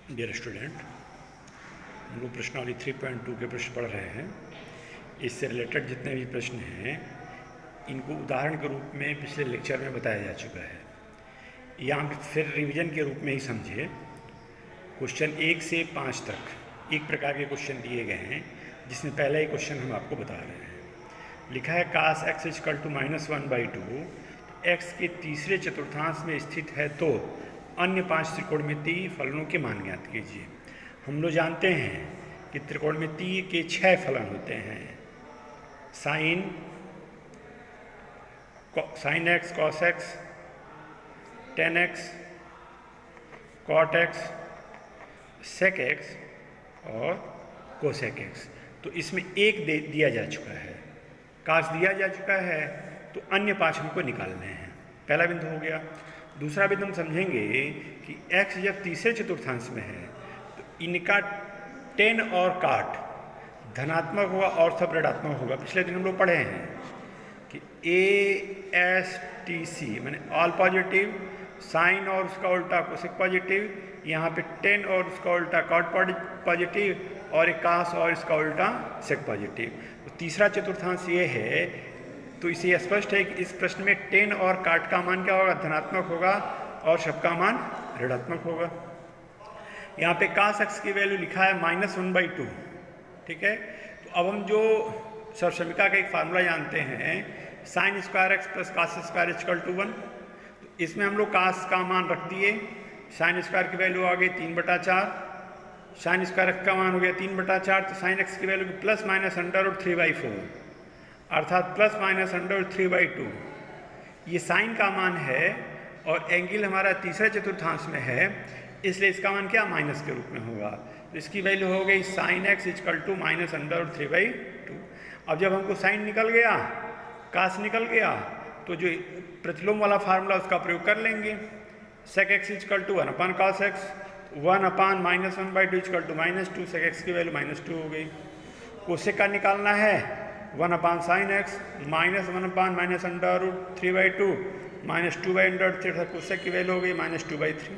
Dear student, हम लोग प्रश्नावली 3.2 के प्रश्न पढ़ रहे हैं। इससे रिलेटेड जितने भी प्रश्न हैं इनको उदाहरण के रूप में पिछले लेक्चर में बताया जा चुका है। यहाँ फिर रिवीजन के रूप में ही समझिए। क्वेश्चन 1 से 5 तक एक प्रकार के क्वेश्चन दिए गए हैं, जिसमें पहला ही क्वेश्चन हम आपको बता रहे हैं। लिखा है cos x = -1/2 x के तीसरे चतुर्थांश में स्थित है तो अन्य 5 त्रिकोणमितीय फलनों के मान ज्ञात कीजिए। हम लोग जानते हैं कि त्रिकोणमितीय के 6 फलन होते हैं। Sine x, cos x, tan x, cot x, sec x और cosec x। तो इसमें एक दिया जा चुका है, cos दिया जा चुका है, तो अन्य 5 हमको निकालने हैं। पहला बिंदु हो गया। दूसरा बिंदु हम समझेंगे कि x जब तीसरे चतुर्थांश में है तो इनका tan और cot धनात्मक होगा और सब ऋणात्मक होगा। पिछले दिन हम लोग पढ़े हैं कि ASTC माने ऑल पॉजिटिव, साइन और उसका उल्टा कोसेक पॉजिटिव, यहाँ पे tan और उसका उल्टा cot पॉजिटिव और एक cos और इसका उल्टा sec पॉजिटिव। तो तीसरा चतुर्थांश ये है, तो इसे स्पष्ट है कि इस प्रश्न में tan और cot का मान क्या होगा, धनात्मक होगा और सब का मान ऋणात्मक होगा। यहाँ पे cos x की वैल्यू लिखा है -1/2, ठीक है। तो अब हम जो सर्वसमीका का एक फार्मूला जानते हैं, sin square x + cos square = 1। तो इसमें हम लोग cos का मान रख दिए, sin स्क्वायर की वैल्यू आ गई 3/4, sin स्क्वायर x का मान हो गया 3/4, तो sin x की वैल्यू ±√3/4 अर्थात ±√3/2। ये साइन का मान है और एंगल हमारा तीसरे चतुर्थांश में है, इसलिए इसका मान क्या माइनस के रूप में होगा। तो इसकी वैल्यू हो गई sin x = -√3/2। अब जब हमको साइन निकल गया, cos निकल गया, तो जो प्रतिलोम वाला फार्मूला उसका प्रयोग कर लेंगे। sec x = 1/cos x, 1/-1/2 = -2, sec x की वैल्यू -2 हो गई। कोसेक का निकालना है 1/sin x -1/-√3/2 -2/√3, कोसेक की वैल्यू हो गई -2/3।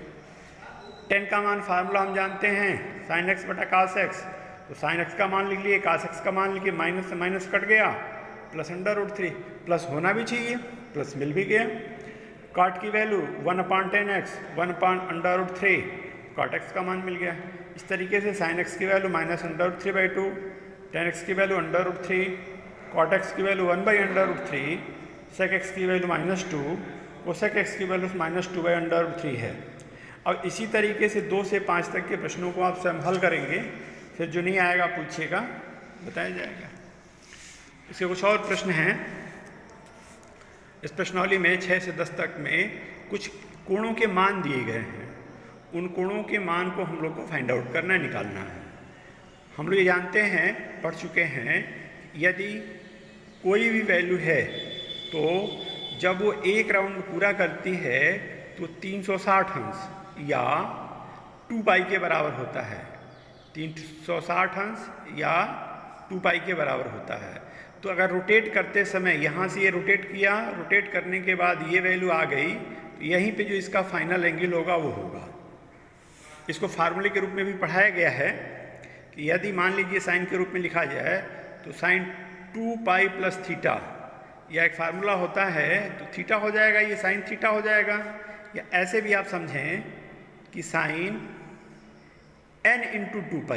tan का मान फार्मूला हम जानते हैं sin x बटा cos x, तो sin x का मान लिख लिए, cos x का मान लिखिए, माइनस से माइनस कट गया, +√3, प्लस होना भी चाहिए, प्लस मिल भी गया। cot की value 1/tan x 1/√3, cot x का मान मिल गया। इस तरीके से sin x की वैल्यू -√3/2, tan x की वैल्यू √3, cot x की वैल्यू 1/√3, sec x की वैल्यू -2, cosec x की वैल्यू -2/√3 है। अब इसी तरीके से 2 से 5 तक के प्रश्नों को आप स्वयं हल करेंगे, फिर जो नहीं आएगा पूछिएगा, बताया जाएगा। इसके कुछ और प्रश्न हैं। इस प्रश्नावली में 6 से 10 तक में कुछ कोणों के मान दिए गए हैं। उन कोणों के मान को हम लोग को फाइंड आउट करना है, निकालना है। हम लोग ये जानते हैं, पढ़ चुके हैं, यदि कोई भी वैल्यू है तो जब वो एक राउंड पूरा करती है तो 360 अंश या 2π के बराबर होता है। 360 अंश या 2π के बराबर होता है। तो अगर रोटेट करते समय यहाँ से ये रोटेट किया, रोटेट करने के बाद ये वैल्यू आ गई, तो यहीं पे जो इसका फाइनल एंगल होगा वो होगा। इसको फार्मूले के रूप में भी पढ़ाया गया है कि यदि मान लीजिए साइन के रूप में लिखा जाए तो sin 2π + थीटा, या एक फार्मूला होता है तो थीटा हो जाएगा, ये sin थीटा हो जाएगा। या ऐसे भी आप समझें कि sin n × 2π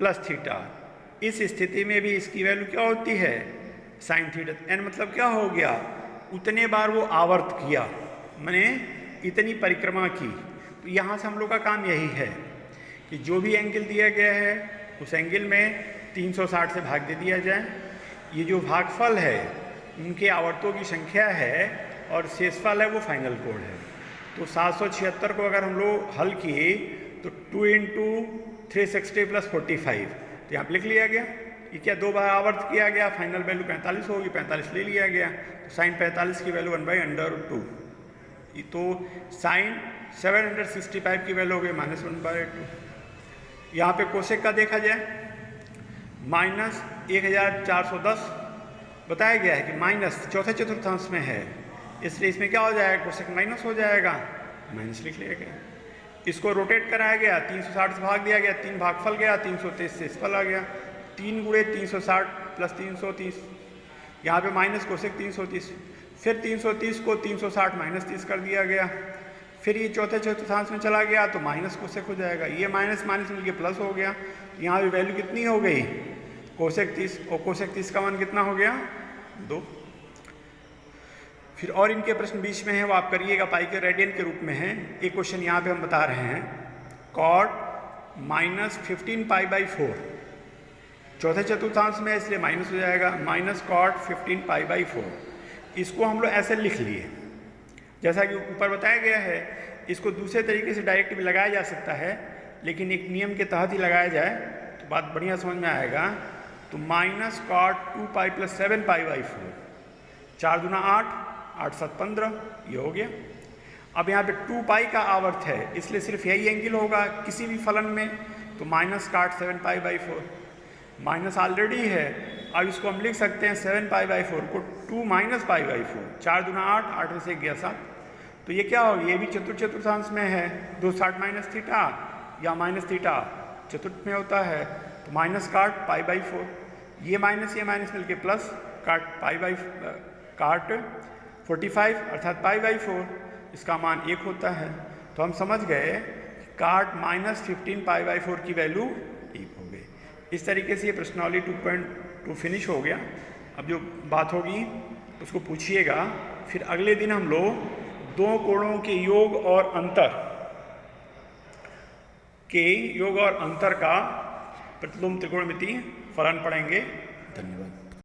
+ थीटा, इस स्थिति में भी इसकी वैल्यू क्या होती है, sin थीटा। n मतलब क्या हो गया, उतने बार वो आवर्त किया, माने इतनी परिक्रमा की। तो यहाँ से हम लोग का काम यही है कि जो भी एंगल दिया गया है उस एंगल में 360 से भाग दे दिया जाए। ये जो भागफल है उनके आवर्तों की संख्या है और शेषफल है वो फाइनल कोण है। तो 776 को अगर हम लोग हल किए तो 2 × 360 + 45, तो यहाँ पर लिख लिया गया। ये क्या 2 बार आवर्त किया गया, फाइनल वैल्यू 45 होगी, 45 ले लिया गया। तो sin 45 की वैल्यू 1/√2, तो sin 765 की वैल्यू हो गई -1/2। यहाँ पे कोसेक का देखा जाए -1410 बताया गया है कि माइनस चौथे चतुर्थांश में है, इसलिए इसमें क्या हो जाएगा, कोसेक माइनस हो जाएगा, माइनस लिख लिया गया। इसको रोटेट कराया गया, 360 से भाग दिया गया, 3 भागफल गया, 323 से इसफल आ गया, 3 गुणे 360 प्लस 330, यहाँ पे माइनस कोसेक 330, फिर 330 को 360 माइनस 30 कर दिया गया, फिर ये चौथे चतुर्थांश में चला गया तो माइनस कोसेक हो जाएगा, ये माइनस माइनस मिलके प्लस हो गया, यहाँ पे वैल्यू कितनी हो गई कोसेक 30, और कोसेक 30 का मान कितना हो गया 2। फिर और इनके प्रश्न बीच में है वो आप करिएगा, पाई के रेडियन के रूप में है। एक क्वेश्चन यहाँ पे हम बता रहे हैं कॉट माइनस 15 पाई बाई 4, चौथे चतुर्थांश में इसलिए माइनस हो जाएगा, माइनस कॉट 15 पाई बाई 4। इसको हम लोग ऐसे लिख लिए जैसा कि ऊपर बताया गया है। इसको दूसरे तरीके से डायरेक्ट भी लगाया जा सकता है, लेकिन एक नियम के तहत ही लगाया जाए तो बात बढ़िया समझ में आएगा। तो minus cot 2 pi plus 7 pi by 4, 4 दूना 8, 8 7 15, ये हो गया। अब यहाँ पे 2 पाई का आवर्त है इसलिए सिर्फ यही एंगल होगा किसी भी फलन में, तो minus cot 7 pi by 4, minus already है। अब इसको हम लिख सकते हैं 7 पाई बाई 4 को 2 माइनस पाई बाई 4, 4 दूना 8, 8 में से गया 7, तो ये क्या होगा, ये भी चतुर्थांश में है, 260 माइनस थीटा या माइनस थीटा चतुर्थ में होता है, तो माइनस काट पाई बाई 4, ये माइनस मिलके प्लस काट पाई बाई काट 45 अर्थात पाई बाई 4, इसका मान 1 होता है। तो हम समझ गए काट माइनस 15 पाई बाई 4 की वैल्यू 1 हो गई। इस तरीके से ये प्रश्नावली 2.2 फिनिश हो गया। अब जो बात होगी उसको पूछिएगा, फिर अगले दिन हम लोग दो कोणों के योग और अंतर का प्रतिलोम त्रिकोणमिति फलन पढ़ेंगे। धन्यवाद।